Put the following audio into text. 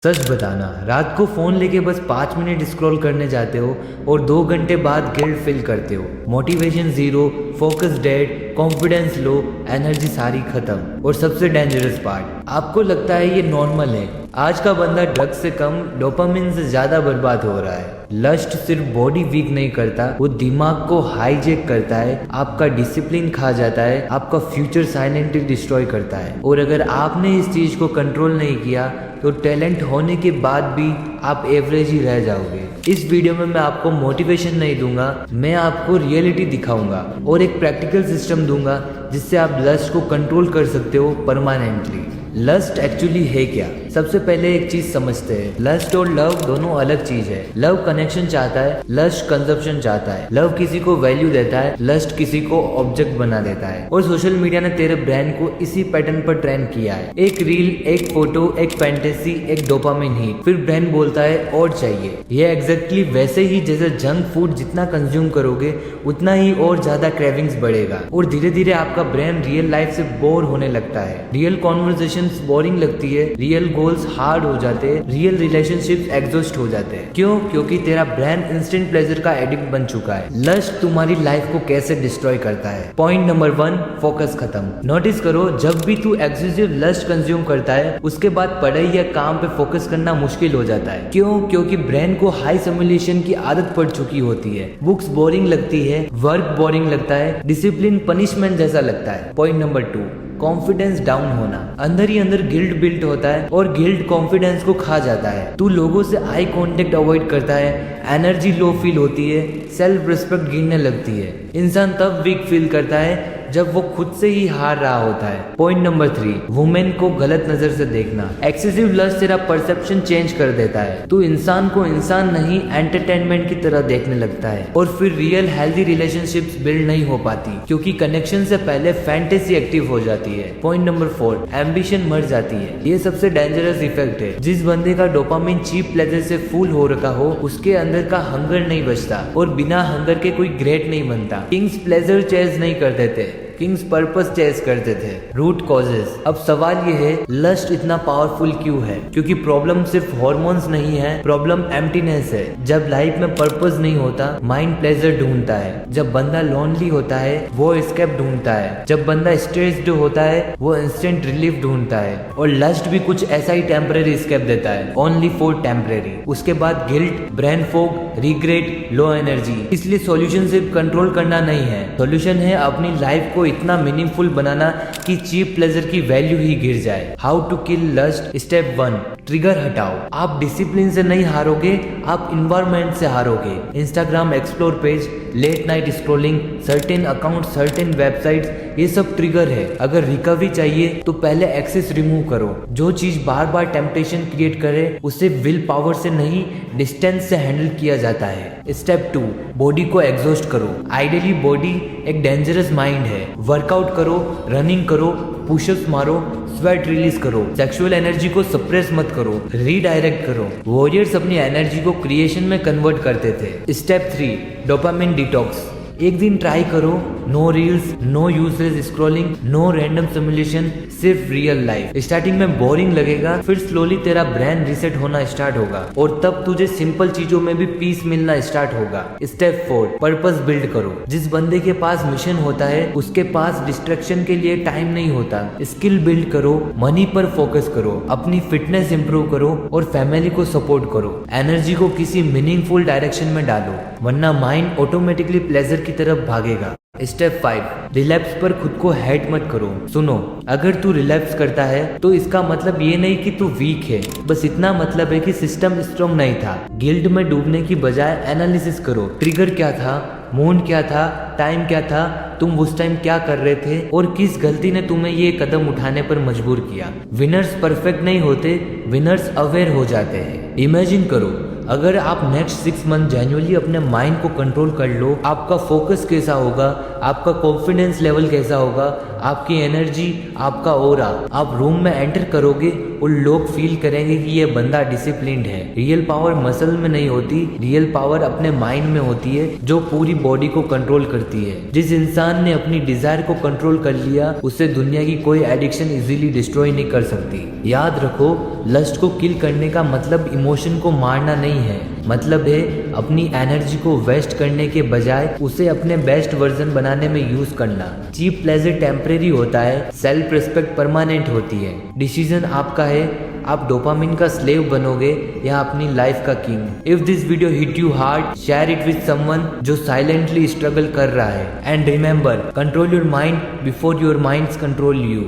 सच बताना, रात को फोन लेके बस 5 मिनट स्क्रॉल करने जाते हो और 2 घंटे बाद गिल्ट फील करते हो। Motivation zero, focus dead, confidence low, energy सारी खत्म। और सबसे डेंजरस पार्ट, आपको लगता है ये नॉर्मल है। आज का बंदा ड्रग्स से कम डोपामिन से ज्यादा बर्बाद हो रहा है। लस्ट सिर्फ बॉडी वीक नहीं करता, वो दिमाग को हाईजेक करता है, आपका डिसिप्लिन खा जाता है, आपका फ्यूचर साइलेंटली डिस्ट्रॉय करता है। और अगर आपने इस चीज को कंट्रोल नहीं किया तो टैलेंट होने के बाद भी आप एवरेज ही रह जाओगे। इस वीडियो में मैं आपको मोटिवेशन नहीं दूंगा, मैं आपको रियलिटी दिखाऊंगा और एक प्रैक्टिकल सिस्टम दूंगा जिससे आप लस्ट को कंट्रोल कर सकते हो परमानेंटली। लस्ट एक्चुअली है क्या? सबसे पहले एक चीज समझते हैं, लस्ट और लव दोनों अलग चीज है। लव कनेक्शन चाहता है, लस्ट कंजप्शन चाहता है। लव किसी को वैल्यू देता है, लस्ट किसी को ऑब्जेक्ट बना देता है। और सोशल मीडिया ने तेरे ब्रेन को इसी पैटर्न पर ट्रेन किया है। एक रील, एक फोटो, एक फैंटेसी, एक डोपामिन हिट, फिर ब्रेन बोलता है और चाहिए। ये एग्जैक्टली वैसे ही जैसे जंक फूड जितना कंज्यूम करोगे उतना ही और ज्यादा क्रेविंग्स बढ़ेगा और धीरे धीरे आपका ब्रेन रियल लाइफ से बोर होने लगता है। रियल कॉन्वर्सेशन बोरिंग लगती है, रियल गोल्स हार्ड हो जाते हैं, रियल रिलेशनशिप्स एग्जॉस्ट हो जाते हैं। क्यों? क्योंकि तेरा ब्रेन इंस्टेंट प्लेजर का एडिक्ट बन चुका है। लस्ट तुम्हारी लाइफ को कैसे डिस्ट्रॉय करता है? पॉइंट नंबर 1, फोकस खत्म। नोटिस करो, जब भी तू एक्सेसिव लस्ट कंज्यूम करता है उसके बाद पढ़ाई या काम पे फोकस करना मुश्किल हो जाता है। क्यों? क्योंकि ब्रेन को हाई सिमुलेशन की आदत पड़ चुकी होती है। बुक्स बोरिंग लगती है, वर्क बोरिंग लगता है, डिसिप्लिन पनिशमेंट जैसा लगता है। पॉइंट नंबर 2, कॉन्फिडेंस डाउन होना। अंदर ही अंदर गिल्ट बिल्ट होता है और गिल्ट कॉन्फिडेंस को खा जाता है। तू लोगों से आई कांटेक्ट अवॉइड करता है, एनर्जी लो फील होती है, सेल्फ रिस्पेक्ट गिरने लगती है। इंसान तब वीक फील करता है जब वो खुद से ही हार रहा होता है। पॉइंट नंबर 3, वुमेन को गलत नजर से देखना। एक्सेसिव लस्ट तेरा परसेप्शन चेंज कर देता है। तू इंसान को इंसान नहीं एंटरटेनमेंट की तरह देखने लगता है और फिर रियल हेल्दी रिलेशनशिप्स बिल्ड नहीं हो पाती क्योंकि कनेक्शन से पहले फैंटेसी एक्टिव हो जाती है। पॉइंट नंबर 4, एम्बिशन मर जाती है। ये सबसे डेंजरस इफेक्ट है। जिस बंदे का डोपामिन चीप प्लेजर से फुल हो रखा हो उसके अंदर का हंगर नहीं बचता और बिना हंगर के कोई ग्रेट नहीं बनता। किंग्स प्लेजर चेज नहीं करते थे, किंग्स पर्पस चेस करते थे। Root causes. अब सवाल ये है, लस्ट इतना पावरफुल क्यों है? क्योंकि प्रॉब्लम सिर्फ हॉर्मोन्स नहीं है, प्रॉब्लम एम्प्टीनेस है। जब लाइफ में पर्पस नहीं होता माइंड प्लेजर ढूंढता है। जब बंदा लोनली होता है वो एस्केप ढूंढता है। जब बंदा स्ट्रेस्ड होता है वो इंस्टेंट रिलीफ ढूंढता है। और लस्ट भी कुछ ऐसा ही टेम्परेरी एस्केप देता है, ओनली फॉर टेम्परेरी। उसके बाद guilt, brain fog, regret, low energy. इसलिए सॉल्यूशन सिर्फ कंट्रोल करना नहीं है, सॉल्यूशन है अपनी लाइफ को इतना मीनिंगफुल बनाना कि चीप प्लेजर की वैल्यू ही गिर जाए। How to kill lust? Step 1, trigger हटाओ। आप डिसिप्लिन से नहीं हारोगे, आप इन्वायरमेंट से हारोगे। Instagram explore page, late night scrolling, certain account, certain websites, ये सब ट्रिगर है। अगर रिकवरी चाहिए तो पहले एक्सेस रिमूव करो। जो चीज बार बार टेम्पटेशन क्रिएट करे उसे विल पावर से नहीं डिस्टेंस से हैंडल किया जाता है। स्टेप 2, बॉडी को एग्जॉस्ट करो। आइडियली बॉडी एक डेंजरस माइंड है। वर्कआउट करो, रनिंग करो, पुशअप्स मारो, स्वेट रिलीज करो। सेक्सुअल एनर्जी को सप्रेस मत करो, रीडायरेक्ट करो। वॉरियर्स अपनी एनर्जी को क्रिएशन में कन्वर्ट करते थे। Step 3, dopamine detox. एक दिन ट्राई करो, no reels, no useless scrolling, no random simulation, सिर्फ रियल लाइफ। स्टार्टिंग में बोरिंग लगेगा, फिर स्लोली तेरा ब्रेन रीसेट होना स्टार्ट होगा और तब तुझे सिंपल चीजों में भी पीस मिलना स्टार्ट होगा। स्टेप 4, पर्पस बिल्ड करो। जिस बंदे के पास मिशन होता है उसके पास डिस्ट्रैक्शन के लिए टाइम नहीं होता। स्किल बिल्ड करो, मनी पर फोकस करो, अपनी फिटनेस इंप्रूव करो और फैमिली को सपोर्ट करो। एनर्जी को किसी मीनिंगफुल डायरेक्शन में डालो वरना माइंड ऑटोमेटिकली प्लेजर की तरफ भागेगा। स्टेप 5, रिलैप्स पर खुद को हेट मत करो। सुनो, अगर तू रिलैप्स करता है तो इसका मतलब ये नहीं कि तू वीक है, बस इतना मतलब है कि सिस्टम स्ट्रॉन्ग नहीं था। गिल्ट में डूबने की बजाय एनालिसिस करो, ट्रिगर क्या था, मूड क्या था, टाइम क्या था, तुम उस टाइम क्या कर रहे थे और किस गलती ने तुम्हें ये कदम उठाने पर मजबूर किया। विनर्स परफेक्ट नहीं होते, विनर्स अवेयर हो जाते हैं। इमेजिन करो अगर आप नेक्स्ट 6 मंथ जेन्युइनली अपने माइंड को कंट्रोल कर लो, आपका फोकस कैसा होगा, आपका कॉन्फिडेंस लेवल कैसा होगा, आपकी एनर्जी, आपका ऑरा, आप रूम में एंटर करोगे और लोग फील करेंगे कि ये बंदा डिसिप्लिन्ड है। रियल पावर मसल में नहीं होती, रियल पावर अपने माइंड में होती है जो पूरी बॉडी को कंट्रोल करती है। जिस इंसान ने अपनी डिजायर को कंट्रोल कर लिया उसे दुनिया की कोई एडिक्शन इजीली डिस्ट्रॉय नहीं कर सकती। याद रखो, लस्ट को किल करने का मतलब इमोशन को मारना नहीं है, मतलब है अपनी एनर्जी को वेस्ट करने के बजाय उसे अपने बेस्ट वर्जन बनाने में यूज करना। चीप प्लेजर टेम्परेरी होता है, सेल्फ रिस्पेक्ट परमानेंट होती है। डिसीजन आपका है, आप डोपामिन का स्लेव बनोगे या अपनी लाइफ का king. If this video hit you hard, share it with someone जो साइलेंटली स्ट्रगल कर रहा है। And remember, control your mind before your minds control you.